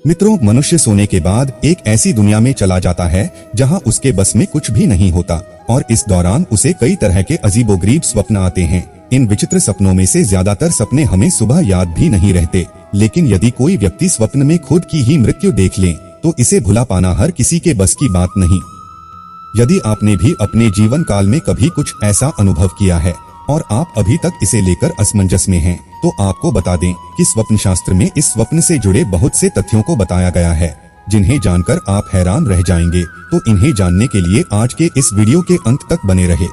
मित्रों, मनुष्य सोने के बाद एक ऐसी दुनिया में चला जाता है जहां उसके बस में कुछ भी नहीं होता और इस दौरान उसे कई तरह के अजीबोगरीब स्वप्न आते हैं। इन विचित्र सपनों में से ज्यादातर सपने हमें सुबह याद भी नहीं रहते, लेकिन यदि कोई व्यक्ति स्वप्न में खुद की ही मृत्यु देख ले तो इसे भुला पाना हर किसी के बस की बात नहीं। यदि आपने भी अपने जीवन काल में कभी कुछ ऐसा अनुभव किया है और आप अभी तक इसे लेकर असमंजस में हैं, तो आपको बता दें कि स्वप्न शास्त्र में इस स्वप्न से जुड़े बहुत से तथ्यों को बताया गया है, जिन्हें जानकर आप हैरान रह जाएंगे। तो इन्हें जानने के लिए आज के इस वीडियो के अंत तक बने रहे।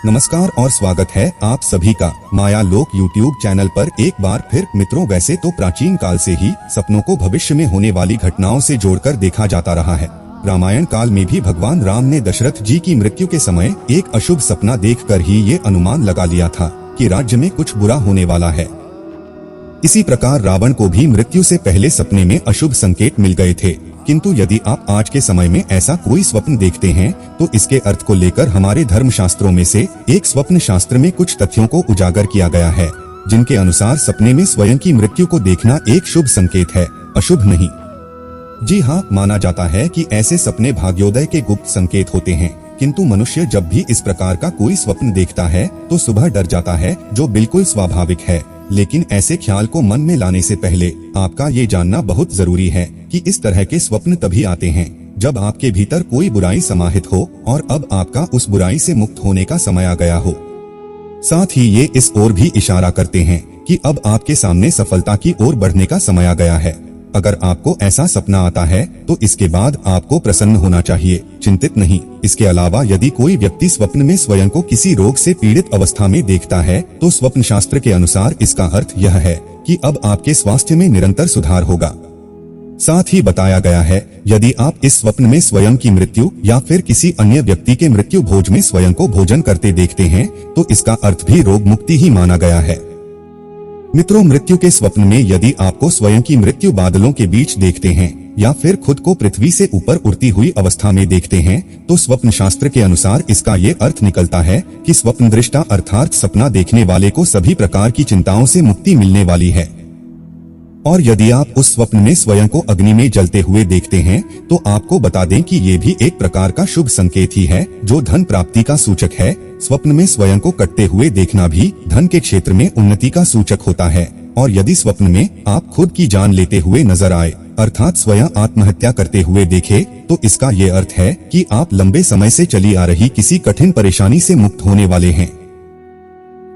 नमस्कार और स्वागत है आप सभी का माया लोक यूट्यूब चैनल पर एक बार फिर। मित्रों, वैसे तो प्राचीन काल से ही सपनों को भविष्य में होने वाली घटनाओं से जोड़कर देखा जाता रहा है। रामायण काल में भी भगवान राम ने दशरथ जी की मृत्यु के समय एक अशुभ सपना देखकर ही ये अनुमान लगा लिया था कि राज्य में कुछ बुरा होने वाला है। इसी प्रकार रावण को भी मृत्यु से पहले सपने में अशुभ संकेत मिल गए थे। किंतु यदि आप आज के समय में ऐसा कोई स्वप्न देखते हैं तो इसके अर्थ को लेकर हमारे धर्म शास्त्रों में से एक स्वप्न शास्त्र में कुछ तथ्यों को उजागर किया गया है, जिनके अनुसार सपने में स्वयं की मृत्यु को देखना एक शुभ संकेत है, अशुभ नहीं। जी हाँ, माना जाता है कि ऐसे सपने भाग्योदय के गुप्त संकेत होते हैं, किंतु मनुष्य जब भी इस प्रकार का कोई स्वप्न देखता है तो सुबह डर जाता है, जो बिल्कुल स्वाभाविक है। लेकिन ऐसे ख्याल को मन में लाने से पहले आपका ये जानना बहुत जरूरी है कि इस तरह के स्वप्न तभी आते हैं जब आपके भीतर कोई बुराई समाहित हो और अब आपका उस बुराई से मुक्त होने का समय आ गया हो। साथ ही ये इस ओर भी इशारा करते हैं कि अब आपके सामने सफलता की ओर बढ़ने का समय आ गया है। अगर आपको ऐसा सपना आता है तो इसके बाद आपको प्रसन्न होना चाहिए, चिंतित नहीं। इसके अलावा यदि कोई व्यक्ति स्वप्न में स्वयं को किसी रोग से पीड़ित अवस्था में देखता है तो स्वप्न शास्त्र के अनुसार इसका अर्थ यह है कि अब आपके स्वास्थ्य में निरंतर सुधार होगा। साथ ही बताया गया है, यदि आप इस स्वप्न में स्वयं की मृत्यु या फिर किसी अन्य व्यक्ति के मृत्यु भोज में स्वयं को भोजन करते देखते हैं तो इसका अर्थ भी रोग मुक्ति ही माना गया है। मित्रों, मृत्यु के स्वप्न में यदि आपको स्वयं की मृत्यु बादलों के बीच देखते हैं या फिर खुद को पृथ्वी से ऊपर उड़ती हुई अवस्था में देखते हैं तो स्वप्न शास्त्र के अनुसार इसका ये अर्थ निकलता है कि स्वप्न दृष्टा अर्थात सपना देखने वाले को सभी प्रकार की चिंताओं से मुक्ति मिलने वाली है। और यदि आप उस स्वप्न में स्वयं को अग्नि में जलते हुए देखते हैं तो आपको बता दें कि ये भी एक प्रकार का शुभ संकेत ही है, जो धन प्राप्ति का सूचक है। स्वप्न में स्वयं को कटते हुए देखना भी धन के क्षेत्र में उन्नति का सूचक होता है। और यदि स्वप्न में आप खुद की जान लेते हुए नजर आए अर्थात स्वयं आत्महत्या करते हुए देखे तो इसका ये अर्थ है कि आप लंबे समय से चली आ रही किसी कठिन परेशानी से मुक्त होने वाले हैं।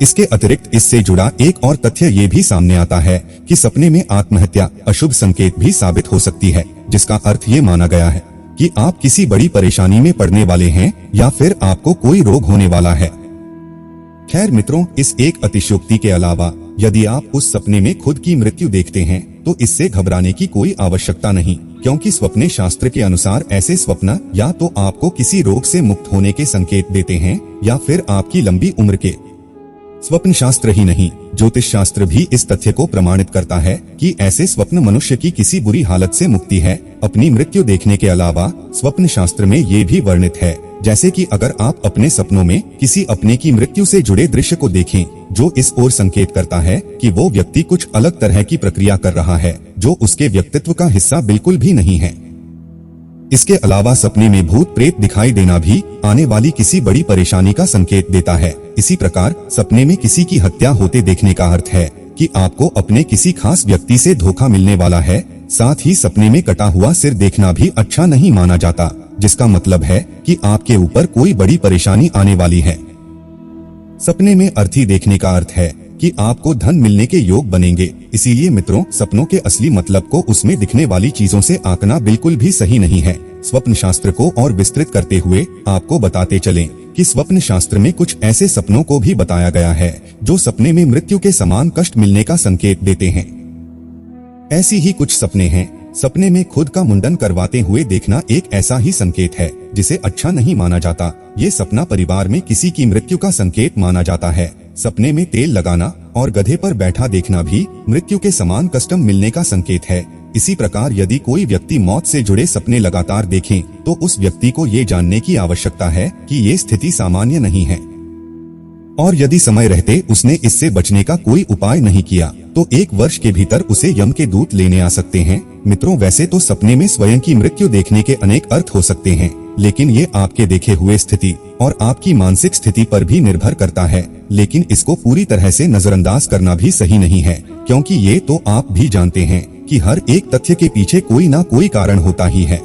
इसके अतिरिक्त इससे जुड़ा एक और तथ्य ये भी सामने आता है कि सपने में आत्महत्या अशुभ संकेत भी साबित हो सकती है, जिसका अर्थ ये माना गया है कि आप किसी बड़ी परेशानी में पड़ने वाले हैं या फिर आपको कोई रोग होने वाला है। खैर मित्रों, इस एक अतिशयोक्ति के अलावा यदि आप उस सपने में खुद की मृत्यु देखते हैं तो इससे घबराने की कोई आवश्यकता नहीं, क्योंकि स्वप्न शास्त्र के अनुसार ऐसे स्वप्न या तो आपको किसी रोग से मुक्त होने के संकेत देते हैं या फिर आपकी लंबी उम्र के। स्वप्न शास्त्र ही नहीं, ज्योतिष शास्त्र भी इस तथ्य को प्रमाणित करता है कि ऐसे स्वप्न मनुष्य की किसी बुरी हालत से मुक्ति है। अपनी मृत्यु देखने के अलावा स्वप्न शास्त्र में ये भी वर्णित है, जैसे कि अगर आप अपने सपनों में किसी अपने की मृत्यु से जुड़े दृश्य को देखें, जो इस ओर संकेत करता है कि वो व्यक्ति कुछ अलग तरह की प्रक्रिया कर रहा है जो उसके व्यक्तित्व का हिस्सा बिल्कुल भी नहीं है। इसके अलावा सपने में भूत प्रेत दिखाई देना भी आने वाली किसी बड़ी परेशानी का संकेत देता है। इसी प्रकार सपने में किसी की हत्या होते देखने का अर्थ है कि आपको अपने किसी खास व्यक्ति से धोखा मिलने वाला है। साथ ही सपने में कटा हुआ सिर देखना भी अच्छा नहीं माना जाता, जिसका मतलब है कि आपके ऊपर कोई बड़ी परेशानी आने वाली है। सपने में अर्थी देखने का अर्थ है कि आपको धन मिलने के योग बनेंगे। इसीलिए मित्रों, सपनों के असली मतलब को उसमें दिखने वाली चीजों से आंकना बिल्कुल भी सही नहीं है। स्वप्न शास्त्र को और विस्तृत करते हुए आपको बताते चलें कि स्वप्न शास्त्र में कुछ ऐसे सपनों को भी बताया गया है जो सपने में मृत्यु के समान कष्ट मिलने का संकेत देते हैं। ऐसी ही कुछ सपने हैं। सपने में खुद का मुंडन करवाते हुए देखना एक ऐसा ही संकेत है जिसे अच्छा नहीं माना जाता। ये सपना परिवार में किसी की मृत्यु का संकेत माना जाता है। सपने में तेल लगाना और गधे पर बैठा देखना भी मृत्यु के समान कष्टम मिलने का संकेत है। इसी प्रकार यदि कोई व्यक्ति मौत से जुड़े सपने लगातार देखे तो उस व्यक्ति को ये जानने की आवश्यकता है कि ये स्थिति सामान्य नहीं है, और यदि समय रहते उसने इससे बचने का कोई उपाय नहीं किया तो 1 वर्ष के भीतर उसे यम के दूत लेने आ सकते हैं। मित्रों, वैसे तो सपने में स्वयं की मृत्यु देखने के अनेक अर्थ हो सकते हैं, लेकिन ये आपके देखे हुए स्थिति और आपकी मानसिक स्थिति पर भी निर्भर करता है। लेकिन इसको पूरी तरह से नजरअंदाज करना भी सही नहीं है, क्योंकि ये तो आप भी जानते हैं कि हर एक तथ्य के पीछे कोई ना कोई कारण होता ही है।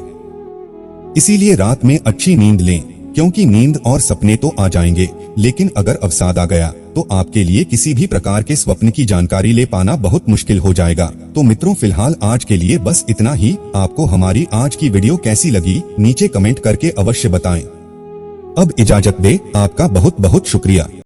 इसीलिए रात में अच्छी नींद लें, क्योंकि नींद और सपने तो आ जाएंगे, लेकिन अगर अवसाद आ गया तो आपके लिए किसी भी प्रकार के स्वप्न की जानकारी ले पाना बहुत मुश्किल हो जाएगा। तो मित्रों, फिलहाल आज के लिए बस इतना ही। आपको हमारी आज की वीडियो कैसी लगी नीचे कमेंट करके अवश्य बताएं। अब इजाजत दे, आपका बहुत बहुत शुक्रिया।